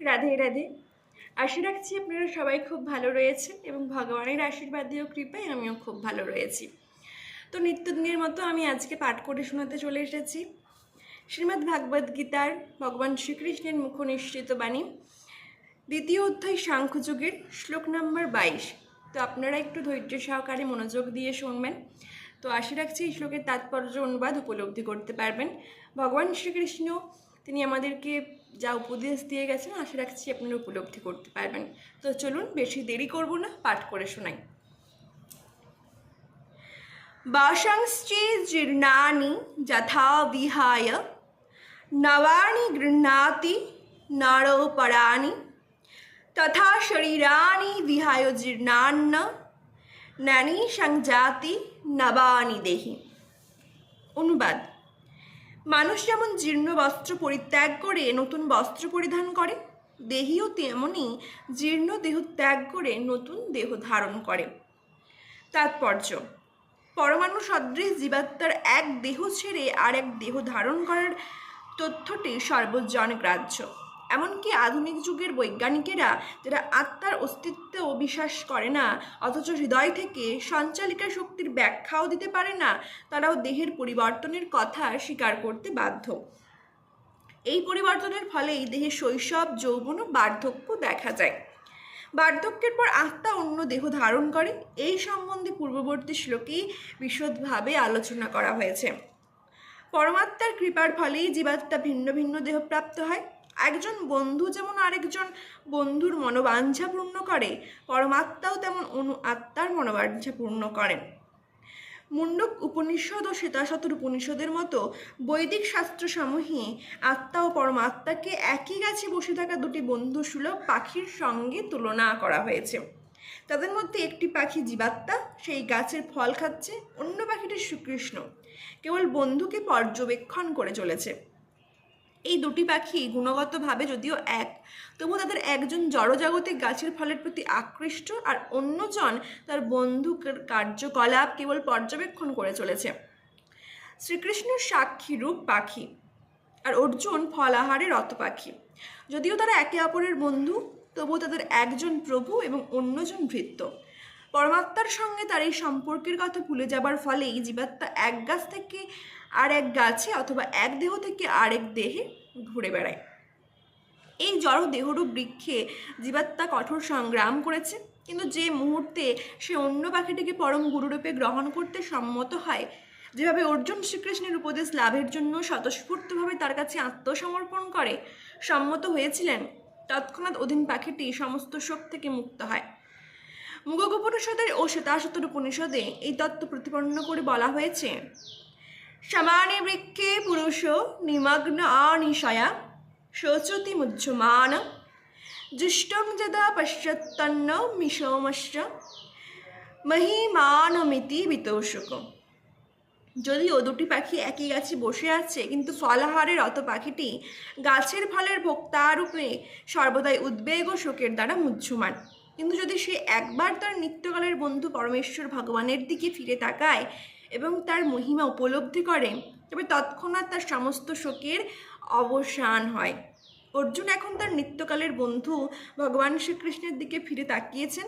রাধে রাধে। আশা রাখছি আপনারা সবাই খুব ভালো রয়েছেন এবং ভগবানের আশীর্বাদী ও কৃপায় আমিও খুব ভালো রয়েছি। তো নিত্যদিনের মতো আমি আজকে পাঠ করে শোনাতে চলে এসেছি শ্রীমদ্ ভাগবত গীতার ভগবান শ্রীকৃষ্ণের মুখনিসৃত বাণী, দ্বিতীয় অধ্যায় সাংখ্যযোগের শ্লোক নম্বর 22। তো আপনারা একটু ধৈর্য সহকারে মনোযোগ দিয়ে শুনবেন। তো আশা রাখছি এই শ্লোকের তাৎপর্য অনুবাদ উপলব্ধি করতে পারবেন। ভগবান শ্রীকৃষ্ণ তিনি আমাদেরকে যা উপদেশ দিয়ে গেছেন আশা রাখছি আপনারা উপলব্ধি করতে পারবেন। তো চলুন বেশি দেরি করব না, পাঠ করে শোনাই। বাসাংশ্চে জীর্ণানি যথা বিহায় নবানি গৃহ্ণাতি নরোপরাণি তথা শরীরানি বিহায় জীর্ণান্ন নানি সংজাতি নবানি দেহি। অনুবাদ: মানুষ যেমন জীর্ণ বস্ত্র পরিত্যাগ করে নতুন বস্ত্র পরিধান করে, দেহীও তেমনি জীর্ণ দেহ ত্যাগ করে নতুন দেহ ধারণ করে। তাৎপর্য: পরমাণু সদৃশ জীবাত্মার এক দেহ ছেড়ে আর এক দেহ ধারণ করার তথ্যটি সর্বজনগ্রাহ্য। এমনকি আধুনিক যুগের বৈজ্ঞানিকেরা, যারা আত্মার অস্তিত্বেও বিশ্বাস করে না অথচ হৃদয় থেকে সঞ্চালিকা শক্তির ব্যাখ্যাও দিতে পারে না, তারাও দেহের পরিবর্তনের কথা স্বীকার করতে বাধ্য। এই পরিবর্তনের ফলেই দেহে শৈশব, যৌবন ও বার্ধক্য দেখা যায়। বার্ধক্যের পর আত্মা অন্য দেহ ধারণ করে, এই সম্বন্ধে পূর্ববর্তী শ্লোকেই বিশদভাবে আলোচনা করা হয়েছে। পরমাত্মার কৃপার ফলেই জীবাত্মা ভিন্ন ভিন্ন দেহ প্রাপ্ত হয়। একজন বন্ধু যেমন আরেকজন বন্ধুর মনোবাঞ্ছা পূর্ণ করে, পরমাত্মাও তেমন অনু আত্মার মনোবাঞ্ছা পূর্ণ করেন। মুন্ডক উপনিষদ ও শ্বেতাশতর উপনিষদের মতো বৈদিক শাস্ত্রসমূহে আত্মা ও পরমাত্মাকে একই গাছে বসে থাকা দুটি বন্ধুসুলভ পাখির সঙ্গে তুলনা করা হয়েছে। তাদের মধ্যে একটি পাখি জীবাত্মা, সেই গাছের ফল খাচ্ছে, অন্য পাখিটি শ্রীকৃষ্ণ কেবল বন্ধুকে পর্যবেক্ষণ করে চলেছে। এই দুটি পাখি গুণগতভাবে যদিও এক, তবু তাদের একজন জড়জাগতিক গাছের ফলের প্রতি আকৃষ্ট আর অন্যজন তার বন্ধুর কার্যকলাপ কেবল পর্যবেক্ষণ করে চলেছে। শ্রীকৃষ্ণ সাক্ষীরূপ পাখি আর অর্জুন ফলাহারে রত পাখি। যদিও তারা একে অপরের বন্ধু, তবু তাদের একজন প্রভু এবং অন্যজন ভৃত্য। পরমাত্মার সঙ্গে তার এই সম্পর্কের কথা ভুলে যাবার ফলেই জীবাত্মা এক গাছ থেকে আর এক গাছে অথবা এক দেহ থেকে আরেক দেহে ঘুরে বেড়ায়। এই জড় দেহরূপ বৃক্ষে জীবাত্মা কঠোর সংগ্রাম করেছে, কিন্তু যে মুহূর্তে সে অন্য পাখিটিকে পরম গুরুরূপে গ্রহণ করতে সম্মত হয়, যেভাবে অর্জুন শ্রীকৃষ্ণের উপদেশ লাভের জন্য স্বতঃস্ফূর্তভাবে তার কাছে আত্মসমর্পণ করে সম্মত হয়েছিলেন, তৎক্ষণাৎ অধীন পাখিটি সমস্ত শোক থেকে মুক্ত হয়। মুগক উপনিষদের ও শ্বেতাশতর উপনিষদে এই তত্ত্ব প্রতিপন্ন করে বলা হয়েছে: সমানে বৃক্ষে পুরুষ নিমগ্ন অনিশয়া শোচতি মুহ্যমান জুষ্টং যদা পশ্যত্তন্ন মিশোমশ্চ মহিমানমিতি বিতোষক। যদিও দুটি পাখি একই গাছে বসে আছে, কিন্তু ফলাহারের রত পাখিটি গাছের ফলের ভোক্তারূপে সর্বদাই উদ্বেগ ও শোকের দ্বারা মুহ্যমান। কিন্তু যদি সে একবার তার নিত্যকালের বন্ধু পরমেশ্বর ভগবানের দিকে ফিরে তাকায় এবং তার মহিমা উপলব্ধি করে, তবে তৎক্ষণাৎ তার সমস্ত শোকের অবসান হয়। অর্জুন এখন তার নিত্যকালের বন্ধু ভগবান শ্রীকৃষ্ণের দিকে ফিরে তাকিয়েছেন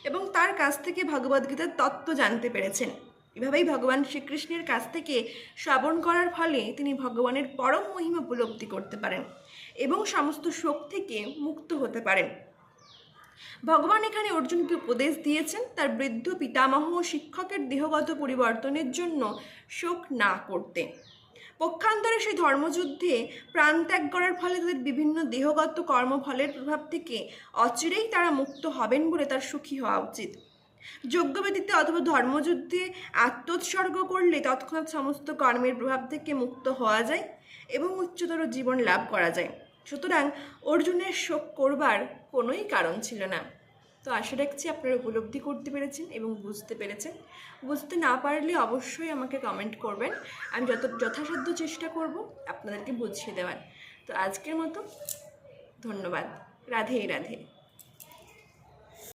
এবং তার কাছ থেকে ভগবদ্গীতার তত্ত্ব জানতে পেরেছেন। এভাবেই ভগবান শ্রীকৃষ্ণের কাছ থেকে শ্রবণ করার ফলে তিনি ভগবানের পরম মহিমা উপলব্ধি করতে পারেন এবং সমস্ত শোক থেকে মুক্ত হতে পারেন। ভগবান এখানে অর্জুনকে উপদেশ দিয়েছেন তার বৃদ্ধ পিতামহ ও শিক্ষকের দেহগত পরিবর্তনের জন্য শোক না করতে। পক্ষান্তরে সেই ধর্মযুদ্ধে প্রাণ ত্যাগ করার ফলে তাদের বিভিন্ন দেহগত কর্মফলের প্রভাব থেকে অচিরেই তারা মুক্ত হবেন বলে তার সুখী হওয়া উচিত। যজ্ঞবেদিতে অথবা ধর্মযুদ্ধে আত্মোৎসর্গ করলে তৎক্ষণাৎ সমস্ত কর্মের প্রভাব থেকে মুক্ত হওয়া যায় এবং উচ্চতর জীবন লাভ করা যায়। সুতরাং অর্জুনের শোক করবার কোনোই কারণ ছিল না। তো আশা রাখছি আপনারা উপলব্ধি করতে পেরেছেন এবং বুঝতে পেরেছেন। বুঝতে না পারলে অবশ্যই আমাকে কমেন্ট করবেন, আমি যথাসাধ্য চেষ্টা করব আপনাদেরকে বুঝিয়ে দেওয়ার। তো আজকের মতো ধন্যবাদ। রাধে রাধে।